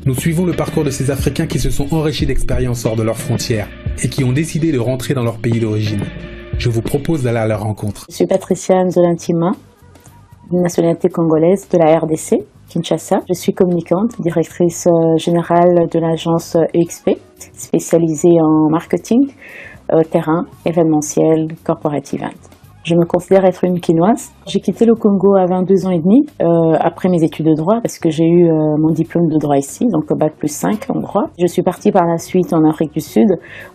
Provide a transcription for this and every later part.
Nous suivons le parcours de ces Africains qui se sont enrichis d'expériences hors de leurs frontières et qui ont décidé de rentrer dans leur pays d'origine. Je vous propose d'aller à leur rencontre. Je suis Patricia Nzolantima, de nationalité congolaise de la RDC, Kinshasa. Je suis communicante, directrice générale de l'agence EXP, spécialisée en marketing, terrain, événementiel, corporate event. Je me considère être une quinoise. J'ai quitté le Congo à 22 ans et demi, après mes études de droit, parce que j'ai eu mon diplôme de droit ici, donc Bac+5 en droit. Je suis partie par la suite en Afrique du Sud,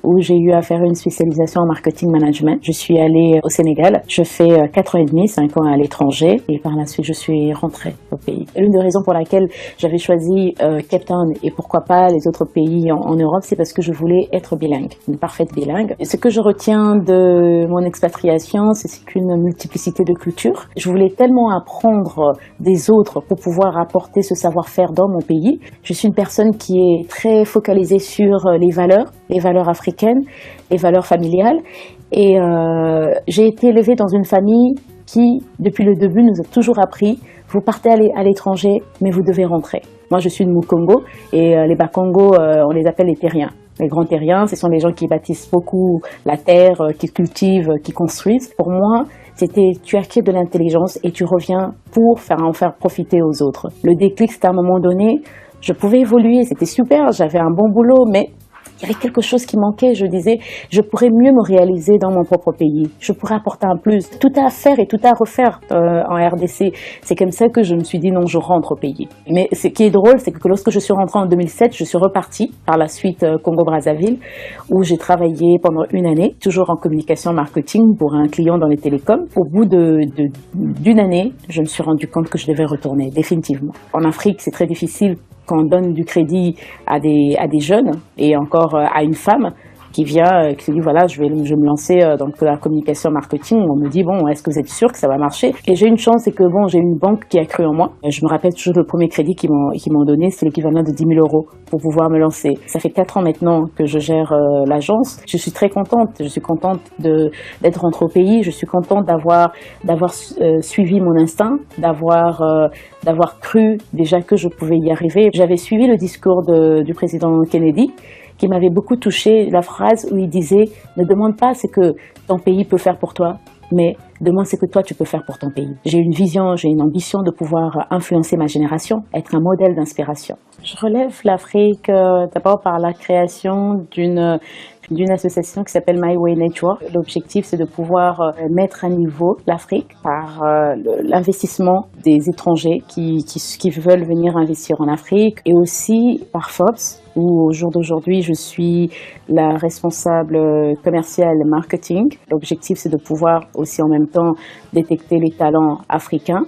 où j'ai eu à faire une spécialisation en marketing management. Je suis allée au Sénégal. Je fais 4 ans et demi, 5 ans à l'étranger, et par la suite, je suis rentrée au pays. L'une des raisons pour laquelle j'avais choisi Cape Town et pourquoi pas les autres pays en Europe, c'est parce que je voulais être bilingue, une parfaite bilingue. Et ce que je retiens de mon expatriation, c'est qu'une multiplicité de cultures. Je voulais tellement apprendre des autres pour pouvoir apporter ce savoir-faire dans mon pays. Je suis une personne qui est très focalisée sur les valeurs africaines, les valeurs familiales. Et j'ai été élevée dans une famille qui, depuis le début, nous a toujours appris: vous partez à l'étranger, mais vous devez rentrer. Moi, je suis de Mukongo et les Bakongo, on les appelle les terriens. Les grands terriens, ce sont les gens qui bâtissent beaucoup la terre, qui cultivent, qui construisent. Pour moi, c'était tu acquiers de l'intelligence et tu reviens pour en faire profiter aux autres. Le déclic, c'était à un moment donné, je pouvais évoluer, c'était super, j'avais un bon boulot, mais il y avait quelque chose qui manquait. Je disais, je pourrais mieux me réaliser dans mon propre pays. Je pourrais apporter un plus. Tout à faire et tout à refaire en RDC. C'est comme ça que je me suis dit non, je rentre au pays. Mais ce qui est drôle, c'est que lorsque je suis rentrée en 2007, je suis repartie par la suite Congo-Brazzaville, où j'ai travaillé pendant une année, toujours en communication marketing pour un client dans les télécoms. Au bout d'une année, je me suis rendu compte que je devais retourner, définitivement. En Afrique, c'est très difficile quand on donne du crédit à des jeunes et encore à une femme qui vient, qui se dit voilà, je vais me lancer dans la communication marketing. On me dit bon, est-ce que vous êtes sûr que ça va marcher? Et j'ai une chance, c'est que bon, j'ai une banque qui a cru en moi. Je me rappelle toujours le premier crédit qu'ils m'ont donné, c'est l'équivalent de 10 000 € pour pouvoir me lancer. Ça fait 4 ans maintenant que je gère l'agence. Je suis très contente. Je suis contente d'être rentrée au pays. Je suis contente d'avoir suivi mon instinct, d'avoir cru déjà que je pouvais y arriver. J'avais suivi le discours du président Kennedy, qui m'avait beaucoup touchée, la phrase où il disait « Ne demande pas ce que ton pays peut faire pour toi, mais demande ce que toi tu peux faire pour ton pays ». J'ai une vision, j'ai une ambition de pouvoir influencer ma génération, être un modèle d'inspiration. Je relève l'Afrique d'abord par la création d'une association qui s'appelle My Way Network. L'objectif, c'est de pouvoir mettre à niveau l'Afrique par l'investissement des étrangers qui veulent venir investir en Afrique, et aussi par Forbes, où au jour d'aujourd'hui, je suis la responsable commerciale marketing. L'objectif, c'est de pouvoir aussi en même temps détecter les talents africains,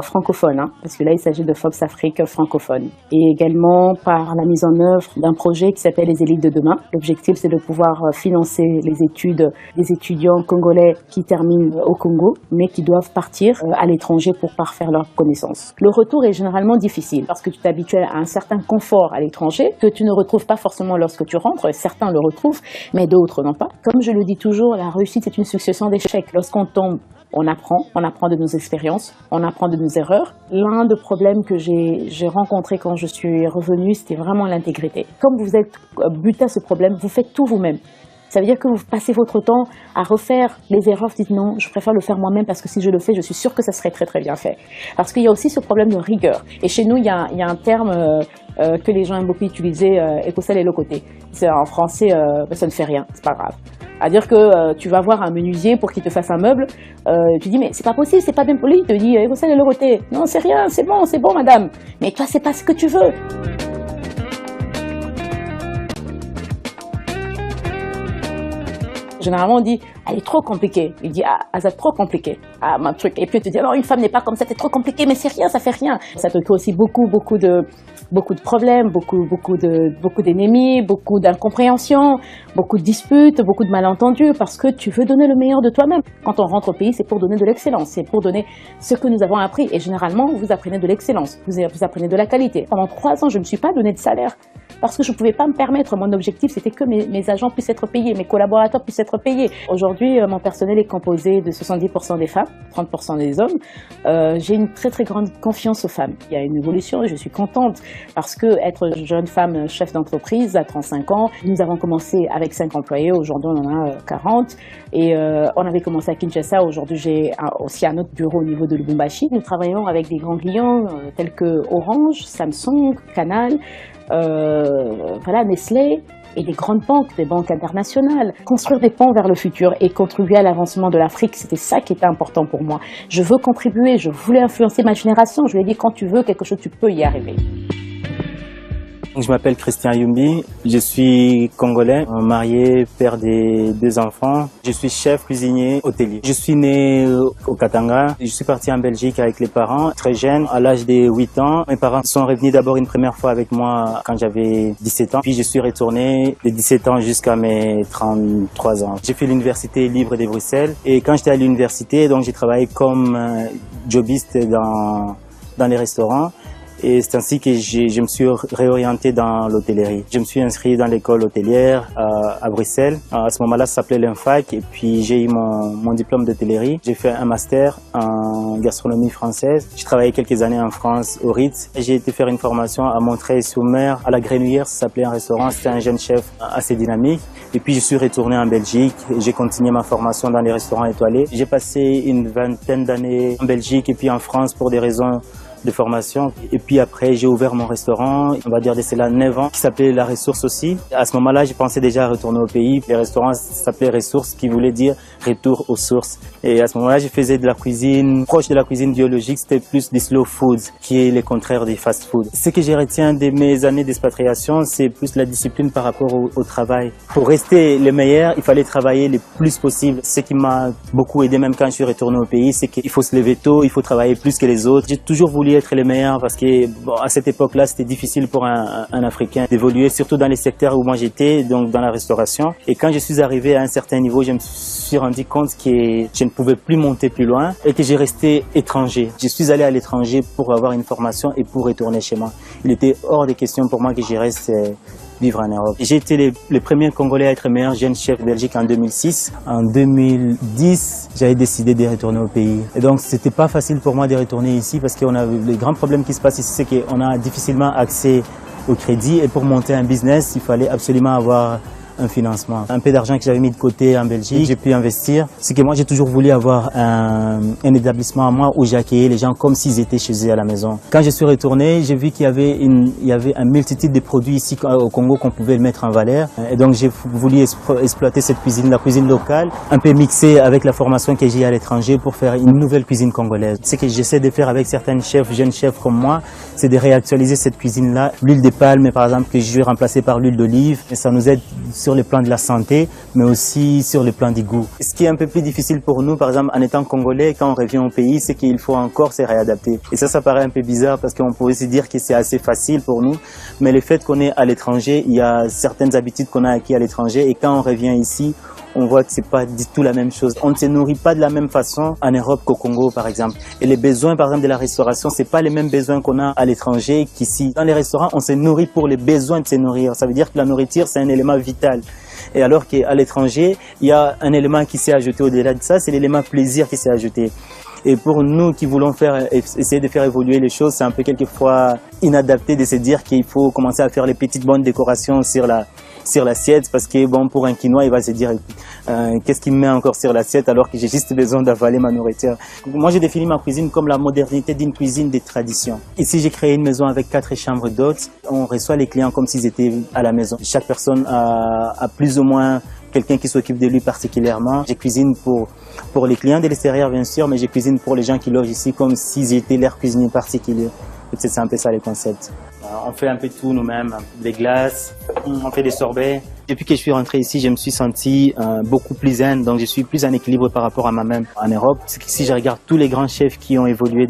francophones, parce que là, il s'agit de Forbes Afrique francophone. Et également par la mise en œuvre d'un projet qui s'appelle les élites de demain. L'objectif, c'est de pouvoir financer les études des étudiants congolais qui terminent au Congo, mais qui doivent partir à l'étranger pour parfaire leurs connaissances. Le retour est généralement difficile parce que tu t'habitues à un certain confort à l'étranger que tu ne retrouves pas forcément lorsque tu rentres. Certains le retrouvent, mais d'autres non pas. Comme je le dis toujours, la réussite, c'est une succession d'échecs. Lorsqu'on tombe, on apprend de nos expériences, on apprend de nos erreurs. L'un des problèmes que j'ai rencontré quand je suis revenue, c'était vraiment l'intégrité. Comme vous êtes buté à ce problème, vous faites tout vous-même. Ça veut dire que vous passez votre temps à refaire les erreurs, vous dites non, je préfère le faire moi-même parce que si je le fais, je suis sûre que ça serait très très bien fait. Parce qu'il y a aussi ce problème de rigueur. Et chez nous, il y a un terme que les gens aiment beaucoup utiliser, écossais et locoté. C'est en français, ça ne fait rien, c'est pas grave. C'est-à-dire que tu vas voir un menuisier pour qu'il te fasse un meuble, tu dis mais c'est pas possible, c'est pas bien poli, il te dit écossais et locoté. Non, c'est rien, c'est bon madame. Mais toi, c'est pas ce que tu veux. Généralement, on dit, elle est trop compliquée. Il dit, ah, c'est trop compliqué. Ah, mon truc. Et puis, tu dis, alors, une femme n'est pas comme ça, c'est trop compliqué, mais c'est rien, ça fait rien. Ça te crée aussi beaucoup de problèmes, beaucoup d'ennemis, beaucoup d'incompréhension, beaucoup de disputes, beaucoup de malentendus, parce que tu veux donner le meilleur de toi-même. Quand on rentre au pays, c'est pour donner de l'excellence, c'est pour donner ce que nous avons appris. Et généralement, vous apprenez de l'excellence, vous apprenez de la qualité. Pendant 3 ans, je ne me suis pas donné de salaire. parce que je ne pouvais pas me permettre. Mon objectif, c'était que mes agents puissent être payés, mes collaborateurs puissent être payés. Aujourd'hui, mon personnel est composé de 70% des femmes, 30% des hommes. J'ai une très très grande confiance aux femmes. Il y a une évolution et je suis contente parce que être jeune femme chef d'entreprise à 35 ans, nous avons commencé avec 5 employés, aujourd'hui on en a 40 et on avait commencé à Kinshasa, aujourd'hui j'ai aussi un autre bureau au niveau de Lubumbashi. Nous travaillons avec des grands clients tels que Orange, Samsung, Canal, voilà, Nestlé et des grandes banques, des banques internationales. Construire des ponts vers le futur et contribuer à l'avancement de l'Afrique, c'était ça qui était important pour moi. Je veux contribuer, je voulais influencer ma génération. Je lui ai dit, quand tu veux quelque chose, tu peux y arriver. Je m'appelle Christian Yumbi, je suis congolais, marié, père des 2 enfants. Je suis chef cuisinier hôtelier. Je suis né au Katanga. Je suis parti en Belgique avec les parents, très jeune, à l'âge de 8 ans. Mes parents sont revenus d'abord une première fois avec moi quand j'avais 17 ans. Puis je suis retourné de 17 ans jusqu'à mes 33 ans. J'ai fait l'université libre de Bruxelles. Et quand j'étais à l'université, donc j'ai travaillé comme jobiste dans les restaurants. Et c'est ainsi que je me suis réorienté dans l'hôtellerie. Je me suis inscrit dans l'école hôtelière à Bruxelles. À ce moment-là, ça s'appelait l'INFAC. Et puis, j'ai eu mon diplôme d'hôtellerie. J'ai fait un master en gastronomie française. J'ai travaillé quelques années en France, au Ritz. J'ai été faire une formation à Montreuil-sur-Mer, à la Grenouillère, ça s'appelait un restaurant. C'était un jeune chef assez dynamique. Et puis, je suis retourné en Belgique. J'ai continué ma formation dans les restaurants étoilés. J'ai passé une vingtaine d'années en Belgique et puis en France pour des raisons de formation. Et puis après, j'ai ouvert mon restaurant, on va dire de cela 9 ans, qui s'appelait La Ressource aussi. À ce moment-là, j'ai pensé déjà à retourner au pays. Les restaurants s'appelaient Ressources, qui voulait dire retour aux sources. Et à ce moment-là, je faisais de la cuisine, proche de la cuisine biologique, c'était plus du slow food, qui est le contraire du fast food. Ce que je retiens de mes années d'expatriation, c'est plus la discipline par rapport au travail. Pour rester le meilleur, il fallait travailler le plus possible. Ce qui m'a beaucoup aidé, même quand je suis retourné au pays, c'est qu'il faut se lever tôt, il faut travailler plus que les autres. J'ai toujours voulu être le meilleur parce que à cette époque-là, c'était difficile pour un Africain d'évoluer, surtout dans les secteurs où moi j'étais, donc dans la restauration. Et quand je suis arrivé à un certain niveau, je me suis rendu compte que je ne pouvais plus monter plus loin et que j'ai resté étranger. Je suis allé à l'étranger pour avoir une formation et pour retourner chez moi. Il était hors de question pour moi que je reste vivre en Europe. J'ai été le premier Congolais à être meilleur jeune chef Belgique en 2006. En 2010, j'avais décidé de retourner au pays. Et donc, c'était pas facile pour moi de retourner ici parce qu'on a le grand problème qui se passe ici, c'est qu'on a difficilement accès au crédit. Et pour monter un business, il fallait absolument avoir un financement. Un peu d'argent que j'avais mis de côté en Belgique, j'ai pu investir. C'est que moi, j'ai toujours voulu avoir un établissement à moi où j'accueillais les gens comme s'ils étaient chez eux à la maison. Quand je suis retourné, j'ai vu qu'il y avait un multitude de produits ici au Congo qu'on pouvait mettre en valeur. Et donc, j'ai voulu exploiter cette cuisine, la cuisine locale, un peu mixée avec la formation que j'ai à l'étranger pour faire une nouvelle cuisine congolaise. Ce que j'essaie de faire avec certains chefs, jeunes chefs comme moi, c'est de réactualiser cette cuisine-là. L'huile de palme, par exemple, que je vais remplacer par l'huile d'olive. Et ça nous aide sur le plan de la santé, mais aussi sur le plan du goût. Ce qui est un peu plus difficile pour nous, par exemple, en étant congolais, quand on revient au pays, c'est qu'il faut encore se réadapter. Et ça paraît un peu bizarre parce qu'on pourrait se dire que c'est assez facile pour nous, mais le fait qu'on est à l'étranger, il y a certaines habitudes qu'on a acquises à l'étranger et quand on revient ici, on voit que c'est pas du tout la même chose. On ne se nourrit pas de la même façon en Europe qu'au Congo, par exemple. Et les besoins, par exemple, de la restauration, c'est pas les mêmes besoins qu'on a à l'étranger qu'ici. Dans les restaurants, on se nourrit pour les besoins de se nourrir. Ça veut dire que la nourriture, c'est un élément vital. Et alors qu'à l'étranger, il y a un élément qui s'est ajouté au-delà de ça, c'est l'élément plaisir qui s'est ajouté. Et pour nous qui voulons essayer de faire évoluer les choses, c'est un peu quelquefois inadapté de se dire qu'il faut commencer à faire les petites bonnes décorations sur l'assiette parce que bon, pour un Quinois, il va se dire qu'est-ce qu'il met encore sur l'assiette alors que j'ai juste besoin d'avaler ma nourriture. Moi, j'ai défini ma cuisine comme la modernité d'une cuisine des traditions. Ici, j'ai créé une maison avec 4 chambres d'hôtes. On reçoit les clients comme s'ils étaient à la maison. Chaque personne a plus ou moins quelqu'un qui s'occupe de lui particulièrement. Je cuisine pour les clients de l'extérieur, bien sûr, mais je cuisine pour les gens qui logent ici comme s'ils étaient leur cuisinier particulier. C'est un peu ça les concepts. On fait un peu tout nous-mêmes, des glaces, on fait des sorbets. Depuis que je suis rentré ici, je me suis senti beaucoup plus zen, donc je suis plus en équilibre par rapport à moi-même en Europe. Si je regarde tous les grands chefs qui ont évolué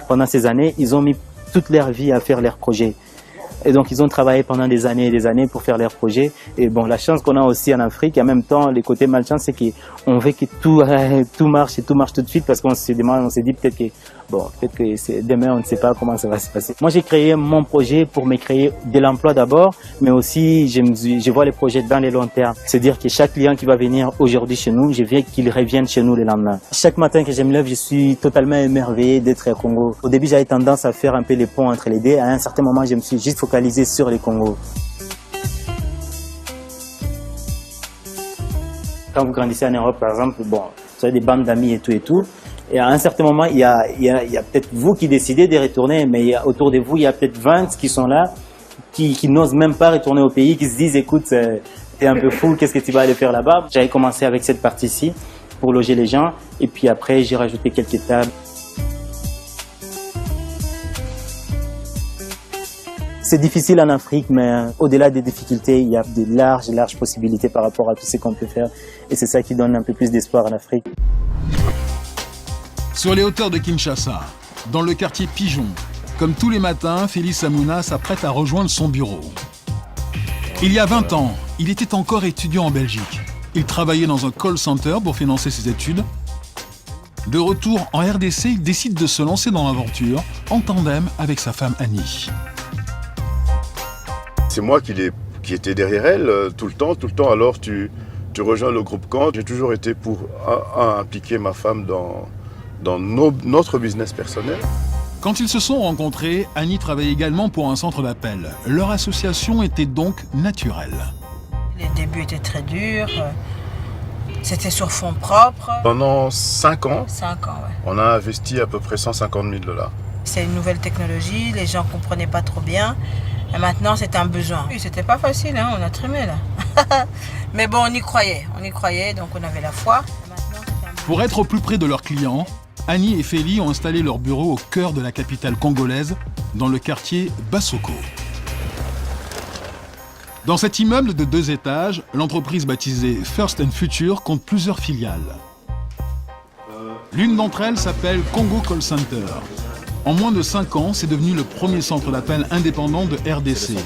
pendant ces années, ils ont mis toute leur vie à faire leurs projets. Et donc, ils ont travaillé pendant des années et des années pour faire leurs projets. Et bon, la chance qu'on a aussi en Afrique, et en même temps, les côtés malchance, c'est qu'on veut que tout marche et tout marche tout de suite parce qu'on se demande, on s'est dit peut-être que, Bon, peut-être que demain, on ne sait pas comment ça va se passer. Moi, j'ai créé mon projet pour me créer de l'emploi d'abord, mais aussi, je vois les projets dans les longs termes. C'est-à-dire que chaque client qui va venir aujourd'hui chez nous, je veux qu'il revienne chez nous le lendemain. Chaque matin que je me lève, je suis totalement émerveillé d'être au Congo. Au début, j'avais tendance à faire un peu les ponts entre les deux. À un certain moment, je me suis juste focalisé sur les Congo. Quand vous grandissez en Europe, par exemple, bon, vous avez des bandes d'amis et tout. Et à un certain moment, il y a peut-être vous qui décidez de retourner, mais autour de vous, il y a peut-être 20 qui sont là, qui n'osent même pas retourner au pays, qui se disent, écoute, t'es un peu fou, qu'est-ce que tu vas aller faire là-bas? J'avais commencé avec cette partie-ci pour loger les gens, et puis après, j'ai rajouté quelques tables. C'est difficile en Afrique, mais au-delà des difficultés, il y a de larges possibilités par rapport à tout ce qu'on peut faire. Et c'est ça qui donne un peu plus d'espoir en Afrique. Sur les hauteurs de Kinshasa, dans le quartier Pigeon, comme tous les matins, Félix Amouna s'apprête à rejoindre son bureau. Il y a 20 ans, il était encore étudiant en Belgique. Il travaillait dans un call center pour financer ses études. De retour en RDC, il décide de se lancer dans l'aventure en tandem avec sa femme Annie. C'est moi qui étais derrière elle tout le temps. Alors tu rejoins le groupe Camp. J'ai toujours été pour impliquer ma femme dans notre business personnel. Quand ils se sont rencontrés, Annie travaillait également pour un centre d'appel. Leur association était donc naturelle. Les débuts étaient très durs. C'était sur fonds propres. Pendant 5 ans, 5 ans, ouais. On a investi à peu près 150 000 $. C'est une nouvelle technologie, les gens ne comprenaient pas trop bien. Et maintenant, c'est un besoin. C'était pas facile, hein, on a trimé là. Mais bon, on y croyait, donc on avait la foi. Pour être au plus près de leurs clients, Annie et Feli ont installé leur bureau au cœur de la capitale congolaise, dans le quartier Bassoko. Dans cet immeuble de 2 étages, l'entreprise baptisée First and Future compte plusieurs filiales. L'une d'entre elles s'appelle Congo Call Center. En moins de 5 ans, c'est devenu le premier centre d'appel indépendant de RDC.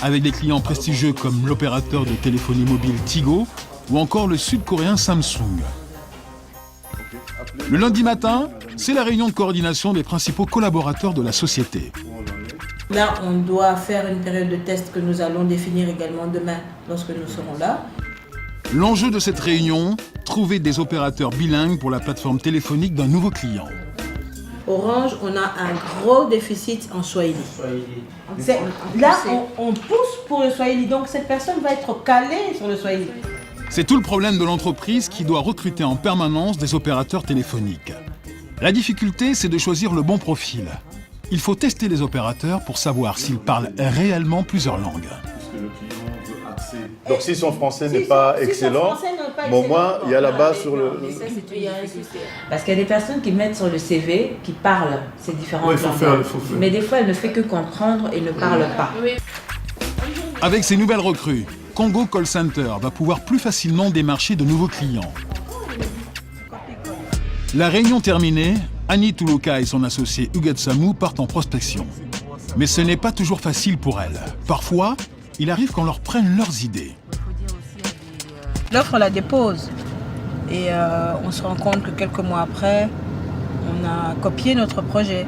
Avec des clients prestigieux comme l'opérateur de téléphonie mobile Tigo ou encore le sud-coréen Samsung. Le lundi matin, c'est la réunion de coordination des principaux collaborateurs de la société. Là, on doit faire une période de test que nous allons définir également demain lorsque nous serons là. L'enjeu de cette réunion, trouver des opérateurs bilingues pour la plateforme téléphonique d'un nouveau client. Orange, on a un gros déficit en Swahili. Là, on pousse pour le Swahili, donc cette personne va être calée sur le Swahili. C'est tout le problème de l'entreprise qui doit recruter en permanence des opérateurs téléphoniques. La difficulté, c'est de choisir le bon profil. Il faut tester les opérateurs pour savoir s'ils parlent réellement plusieurs langues. Donc si son français n'est pas excellent, bon, moi, il y a là-bas sur le... Parce qu'il y a des personnes qui mettent sur le CV, qui parlent ces différentes langues. Mais des fois, elle ne fait que comprendre et ne parle pas. Avec ces nouvelles recrues, Congo Call Center va pouvoir plus facilement démarcher de nouveaux clients. La réunion terminée, Annie Toulouka et son associé Hugues Samou partent en prospection. Mais ce n'est pas toujours facile pour elles. Parfois, il arrive qu'on leur prenne leurs idées. L'offre, on la dépose. Et on se rend compte que quelques mois après, on a copié notre projet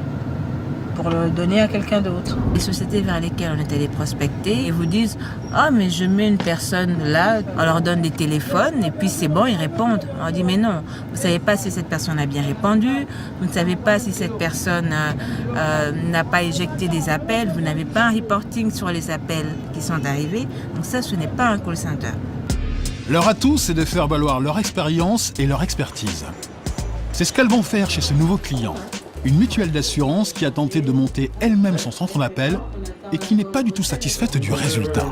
pour le donner à quelqu'un d'autre. Les sociétés vers lesquelles on est allé prospecter, ils vous disent « Ah, mais je mets une personne là, on leur donne des téléphones et puis c'est bon, ils répondent. » On leur dit « Mais non, vous ne savez pas si cette personne a bien répondu, vous ne savez pas si cette personne n'a pas éjecté des appels, vous n'avez pas un reporting sur les appels qui sont arrivés. Donc ça, ce n'est pas un call center. » Leur atout, c'est de faire valoir leur expérience et leur expertise. C'est ce qu'elles vont faire chez ce nouveau client. Une mutuelle d'assurance qui a tenté de monter elle-même son centre d'appel et qui n'est pas du tout satisfaite du résultat.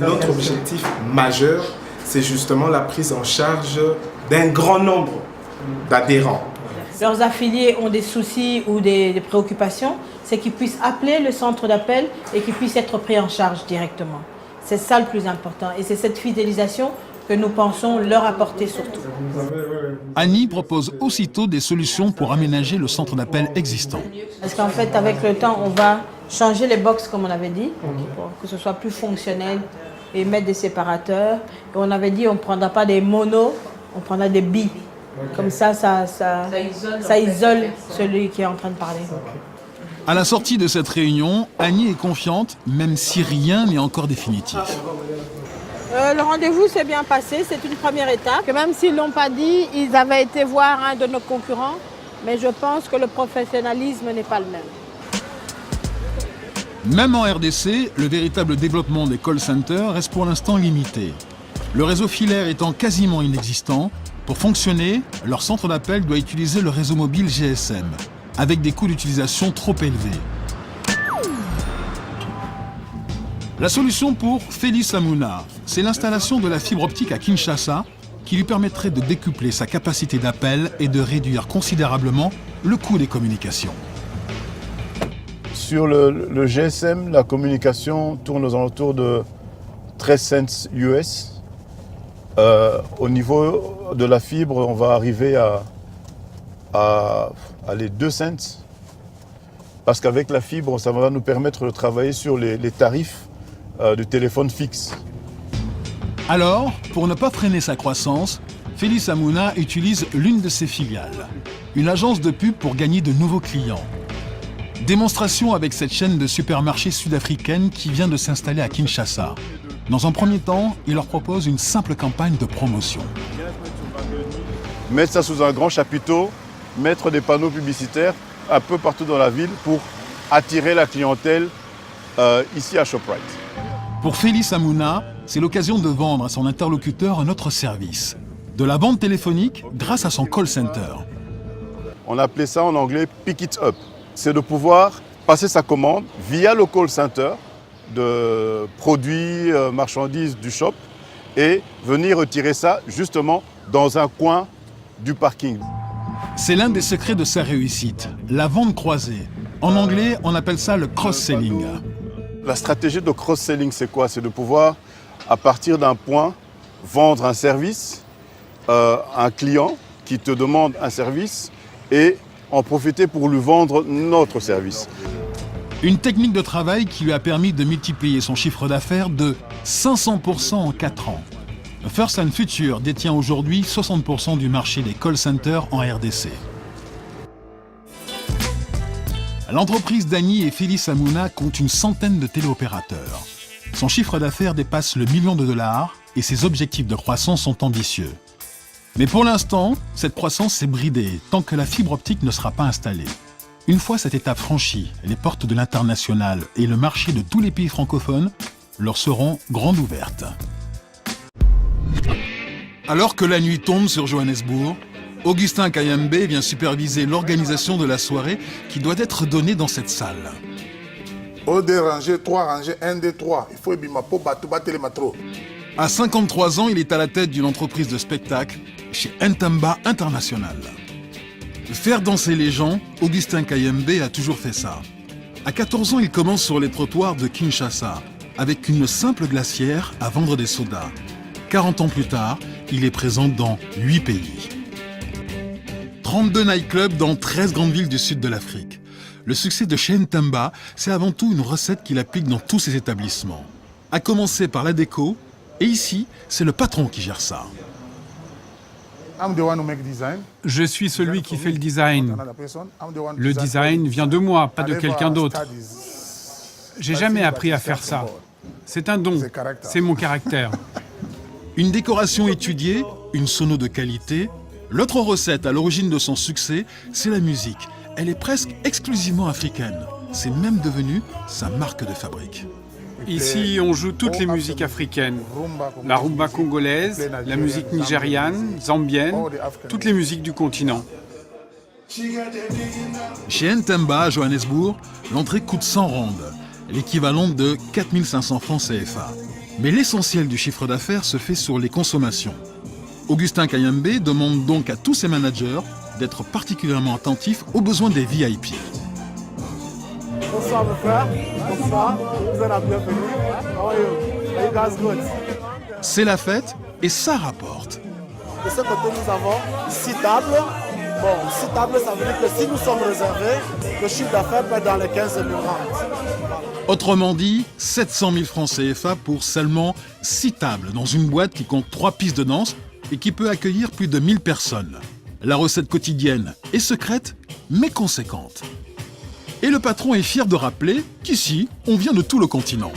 Notre objectif majeur, c'est justement la prise en charge d'un grand nombre d'adhérents. Leurs affiliés ont des soucis ou des préoccupations, c'est qu'ils puissent appeler le centre d'appel et qu'ils puissent être pris en charge directement. C'est ça le plus important et c'est cette fidélisation que nous pensons leur apporter surtout. Annie propose aussitôt des solutions pour aménager le centre d'appel existant. Parce qu'en fait, avec le temps, on va changer les box, comme on avait dit, pour que ce soit plus fonctionnel et mettre des séparateurs. Et on avait dit on ne prendra pas des monos, on prendra des bi. Comme ça isole celui qui est en train de parler. À la sortie de cette réunion, Annie est confiante, même si rien n'est encore définitif. Le rendez-vous s'est bien passé, c'est une première étape. Que même s'ils ne l'ont pas dit, ils avaient été voir un de nos concurrents, mais je pense que le professionnalisme n'est pas le même. Même en RDC, le véritable développement des call centers reste pour l'instant limité. Le réseau filaire étant quasiment inexistant, pour fonctionner, leur centre d'appel doit utiliser le réseau mobile GSM, avec des coûts d'utilisation trop élevés. La solution pour Félix Amouna, c'est l'installation de la fibre optique à Kinshasa, qui lui permettrait de décupler sa capacité d'appel et de réduire considérablement le coût des communications. Sur le GSM, la communication tourne aux alentours de 13 cents US. Au niveau de la fibre, on va arriver à les 2 cents. Parce qu'avec la fibre, ça va nous permettre de travailler sur les tarifs du téléphone fixe. Alors, pour ne pas freiner sa croissance, Félix Amouna utilise l'une de ses filiales, une agence de pub pour gagner de nouveaux clients. Démonstration avec cette chaîne de supermarchés sud-africaine qui vient de s'installer à Kinshasa. Dans un premier temps, il leur propose une simple campagne de promotion. Mettre ça sous un grand chapiteau, mettre des panneaux publicitaires un peu partout dans la ville pour attirer la clientèle ici à Shoprite. Pour Félix Amouna, c'est l'occasion de vendre à son interlocuteur un autre service. De la vente téléphonique grâce à son call center. On appelait ça en anglais « pick it up ». C'est de pouvoir passer sa commande via le call center de produits, marchandises du shop et venir retirer ça justement dans un coin du parking. C'est l'un des secrets de sa réussite, la vente croisée. En anglais, on appelle ça le cross-selling. La stratégie de cross-selling, c'est quoi? C'est de pouvoir, à partir d'un point, vendre un service à un client qui te demande un service et en profiter pour lui vendre notre service. Une technique de travail qui lui a permis de multiplier son chiffre d'affaires de 500% en 4 ans. First and Future détient aujourd'hui 60% du marché des call centers en RDC. L'entreprise d'Annie et Félix Amouna compte une centaine de téléopérateurs. Son chiffre d'affaires dépasse le $1 million et ses objectifs de croissance sont ambitieux. Mais pour l'instant, cette croissance est bridée tant que la fibre optique ne sera pas installée. Une fois cette étape franchie, les portes de l'international et le marché de tous les pays francophones leur seront grandes ouvertes. Alors que la nuit tombe sur Johannesburg, Augustin Kayembe vient superviser l'organisation de la soirée qui doit être donnée dans cette salle. Au déranger, 3 rangées, 1, 2, 3. Il faut ébimapo, battre les matros. À 53 ans, il est à la tête d'une entreprise de spectacle chez Ntamba International. Faire danser les gens, Augustin Kayembe a toujours fait ça. À 14 ans, il commence sur les trottoirs de Kinshasa, avec une simple glacière à vendre des sodas. 40 ans plus tard, il est présent dans 8 pays. 32 nightclubs dans 13 grandes villes du sud de l'Afrique. Le succès de chez Ntamba, c'est avant tout une recette qu'il applique dans tous ses établissements. À commencer par la déco, et ici, c'est le patron qui gère ça. Je suis celui qui fait le design. Le design vient de moi, pas de quelqu'un d'autre. J'ai jamais appris à faire ça. C'est un don, c'est mon caractère. Une décoration étudiée, une sono de qualité. L'autre recette à l'origine de son succès, c'est la musique. Elle est presque exclusivement africaine. C'est même devenu sa marque de fabrique. Ici, on joue toutes les musiques africaines. La rumba congolaise, la musique nigériane, zambienne, toutes les musiques du continent. Chez Ntamba, à Johannesburg, l'entrée coûte 100 rand, l'équivalent de 4500 francs CFA. Mais l'essentiel du chiffre d'affaires se fait sur les consommations. Augustin Kayembe demande donc à tous ses managers d'être particulièrement attentifs aux besoins des VIP. Bonsoir mes frères, bonsoir, vous êtes la bienvenue. How are you? Are you guys good? C'est la fête et ça rapporte. De ce côté nous avons 6 tables. Bon, 6 tables, ça veut dire que si nous sommes réservés, le chiffre d'affaires peut être dans les 15 000 francs. Autrement dit, 700 000 francs CFA pour seulement 6 tables dans une boîte qui compte 3 pistes de danse et qui peut accueillir plus de 1000 personnes. La recette quotidienne est secrète, mais conséquente. Et le patron est fier de rappeler qu'ici, on vient de tout le continent.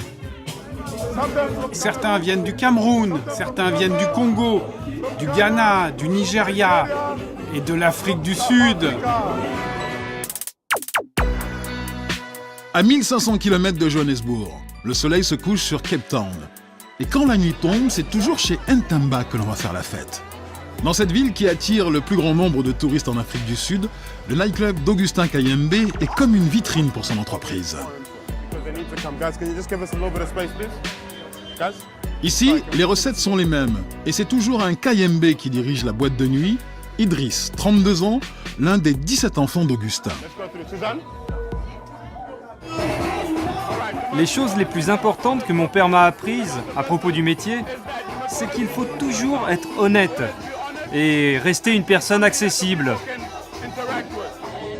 Certains viennent du Cameroun, certains viennent du Congo, du Ghana, du Nigeria et de l'Afrique du Sud. À 1500 km de Johannesburg, le soleil se couche sur Cape Town. Et quand la nuit tombe, c'est toujours chez Ntamba que l'on va faire la fête. Dans cette ville qui attire le plus grand nombre de touristes en Afrique du Sud, le nightclub d'Augustin Kayembe est comme une vitrine pour son entreprise. Ici, les recettes sont les mêmes. Et c'est toujours un Kayembe qui dirige la boîte de nuit, Idriss, 32 ans, l'un des 17 enfants d'Augustin. Les choses les plus importantes que mon père m'a apprises à propos du métier, c'est qu'il faut toujours être honnête et rester une personne accessible.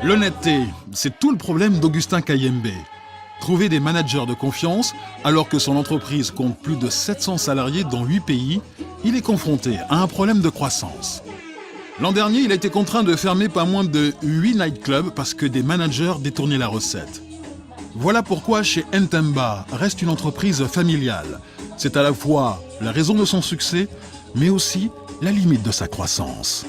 L'honnêteté, c'est tout le problème d'Augustin Kayembe. Trouver des managers de confiance, alors que son entreprise compte plus de 700 salariés dans 8 pays, il est confronté à un problème de croissance. L'an dernier, il a été contraint de fermer pas moins de 8 nightclubs parce que des managers détournaient la recette. Voilà pourquoi chez Ntamba reste une entreprise familiale. C'est à la fois la raison de son succès, mais aussi la limite de sa croissance.